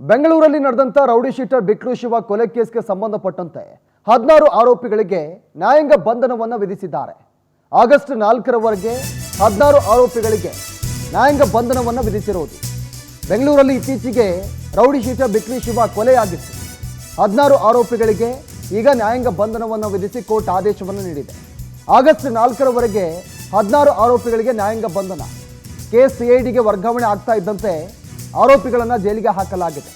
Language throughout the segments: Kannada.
ಬೆಂಗಳೂರಲ್ಲಿ ನಡೆದಂತ ರೌಡಿ ಶೀಟರ್ ಬಿಕ್ರು ಶಿವ ಕೊಲೆ ಕೇಸ್ಗೆ ಸಂಬಂಧಪಟ್ಟಂತೆ 16 ಆರೋಪಿಗಳಿಗೆ ನ್ಯಾಯಾಂಗ ಬಂಧನವನ್ನು ವಿಧಿಸಿದ್ದಾರೆ. ಆಗಸ್ಟ್ 4ರವರೆಗೆ 16 ಆರೋಪಿಗಳಿಗೆ ನ್ಯಾಯಾಂಗ ಬಂಧನವನ್ನು ವಿಧಿಸಿರುವುದು. ಬೆಂಗಳೂರಲ್ಲಿ ಇತ್ತೀಚೆಗೆ ರೌಡಿ ಶೀಟರ್ ಬಿಕ್ರು ಶಿವ ಕೊಲೆಯಾಗಿತ್ತು. 16 ಆರೋಪಿಗಳಿಗೆ ಈಗ ನ್ಯಾಯಾಂಗ ಬಂಧನವನ್ನು ವಿಧಿಸಿ ಕೋರ್ಟ್ ಆದೇಶವನ್ನು ನೀಡಿದೆ. ಆಗಸ್ಟ್ 4ರವರೆಗೆ 16 ಆರೋಪಿಗಳಿಗೆ ನ್ಯಾಯಾಂಗ ಬಂಧನ. ಕೇಸ್ ಸಿಐಡಿಗೆ ವರ್ಗಾವಣೆ ಆಗ್ತಾ ಇದ್ದಂತೆ ಆರೋಪಿಗಳನ್ನು ಜೈಲಿಗೆ ಹಾಕಲಾಗಿದೆ.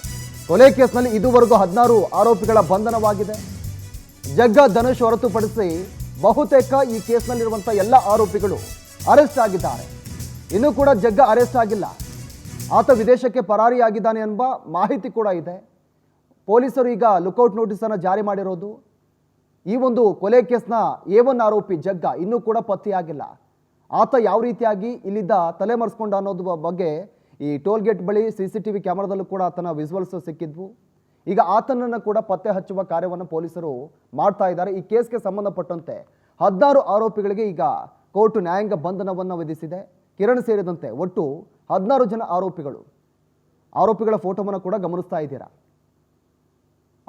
ಕೊಲೆ ಕೇಸ್ನಲ್ಲಿ ಇದುವರೆಗೂ 16 ಆರೋಪಿಗಳ ಬಂಧನವಾಗಿದೆ. ಜಗ್ಗ ಧನುಷ್ ಹೊರತುಪಡಿಸಿ ಬಹುತೇಕ ಈ ಕೇಸ್ನಲ್ಲಿರುವಂಥ ಎಲ್ಲ ಆರೋಪಿಗಳು ಅರೆಸ್ಟ್ ಆಗಿದ್ದಾರೆ. ಇನ್ನೂ ಕೂಡ ಜಗ್ಗ ಅರೆಸ್ಟ್ ಆಗಿಲ್ಲ. ಆತ ವಿದೇಶಕ್ಕೆ ಪರಾರಿಯಾಗಿದ್ದಾನೆ ಎಂಬ ಮಾಹಿತಿ ಕೂಡ ಇದೆ. ಪೊಲೀಸರು ಈಗ ಲುಕೌಟ್ ನೋಟಿಸನ್ನು ಜಾರಿ ಮಾಡಿರೋದು. ಈ ಒಂದು ಕೊಲೆ ಕೇಸ್ನ A1 ಆರೋಪಿ ಜಗ್ಗ ಇನ್ನೂ ಕೂಡ ಪತ್ತೆಯಾಗಿಲ್ಲ. ಆತ ಯಾವ ರೀತಿಯಾಗಿ ಇಲ್ಲಿದ್ದ ತಲೆಮರೆಸ್ಕೊಂಡ ಅನ್ನೋದು ಬಗ್ಗೆ ಈ ಟೋಲ್ ಗೇಟ್ ಬಳಿ CCTV ಕ್ಯಾಮರಾದಲ್ಲೂ ಕೂಡ ಆತನ ವಿಜುವಲ್ಸ್ ಸಿಕ್ಕಿದ್ವು. ಈಗ ಆತನನ್ನು ಕೂಡ ಪತ್ತೆ ಹಚ್ಚುವ ಕಾರ್ಯವನ್ನು ಪೊಲೀಸರು ಮಾಡ್ತಾ ಇದ್ದಾರೆ. ಈ ಕೇಸ್ಗೆ ಸಂಬಂಧಪಟ್ಟಂತೆ 16 ಆರೋಪಿಗಳಿಗೆ ಈಗ ಕೋರ್ಟ್ ನ್ಯಾಯಾಂಗ ಬಂಧನವನ್ನು ವಿಧಿಸಿದೆ. ಕಿರಣ್ ಸೇರಿದಂತೆ ಒಟ್ಟು 16 ಜನ ಆರೋಪಿಗಳ ಫೋಟೋವನ್ನು ಕೂಡ ಗಮನಿಸ್ತಾ ಇದ್ದೀರಾ.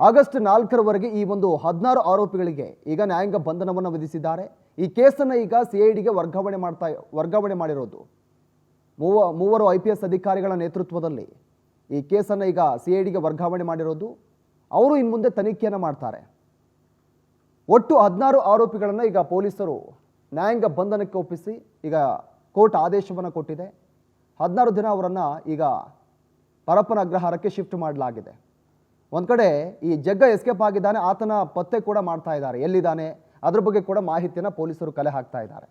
ಆಗಸ್ಟ್ 4ರವರೆಗೆ ಈ ಒಂದು 16 ಆರೋಪಿಗಳಿಗೆ ಈಗ ನ್ಯಾಯಾಂಗ ಬಂಧನವನ್ನು ವಿಧಿಸಿದ್ದಾರೆ. ಈ ಕೇಸನ್ನು ಈಗ CIDಗೆ ವರ್ಗಾವಣೆ ಮಾಡಿರೋದು. ಮೂವರು IPS ಅಧಿಕಾರಿಗಳ ನೇತೃತ್ವದಲ್ಲಿ ಈ ಕೇಸನ್ನು ಈಗ CIDಗೆ ವರ್ಗಾವಣೆ ಮಾಡಿರೋದು. ಅವರು ಇನ್ನು ಮುಂದೆ ತನಿಖೆಯನ್ನು ಮಾಡ್ತಾರೆ. ಒಟ್ಟು 16 ಆರೋಪಿಗಳನ್ನು ಈಗ ಪೊಲೀಸರು ನ್ಯಾಯಾಂಗ ಬಂಧನಕ್ಕೆ ಒಪ್ಪಿಸಿ ಈಗ ಕೋರ್ಟ್ ಆದೇಶವನ್ನು ಕೊಟ್ಟಿದೆ. 16 ದಿನ ಅವರನ್ನು ಈಗ ಪರಪ್ಪನ ಅಗ್ರಹಾರಕ್ಕೆ ಶಿಫ್ಟ್ ಮಾಡಲಾಗಿದೆ. ಒಂದು ಕಡೆ ಈ ಜಗ್ಗ ಎಸ್ಕೇಪ್ ಆಗಿದ್ದಾನೆ, ಆತನ ಪತ್ತೆ ಕೂಡ ಮಾಡ್ತಾ ಇದ್ದಾರೆ. ಎಲ್ಲಿದ್ದಾನೆ ಅದ್ರ ಬಗ್ಗೆ ಕೂಡ ಮಾಹಿತಿಯನ್ನು ಪೊಲೀಸರು ಕಲೆ ಹಾಕ್ತಾ ಇದ್ದಾರೆ.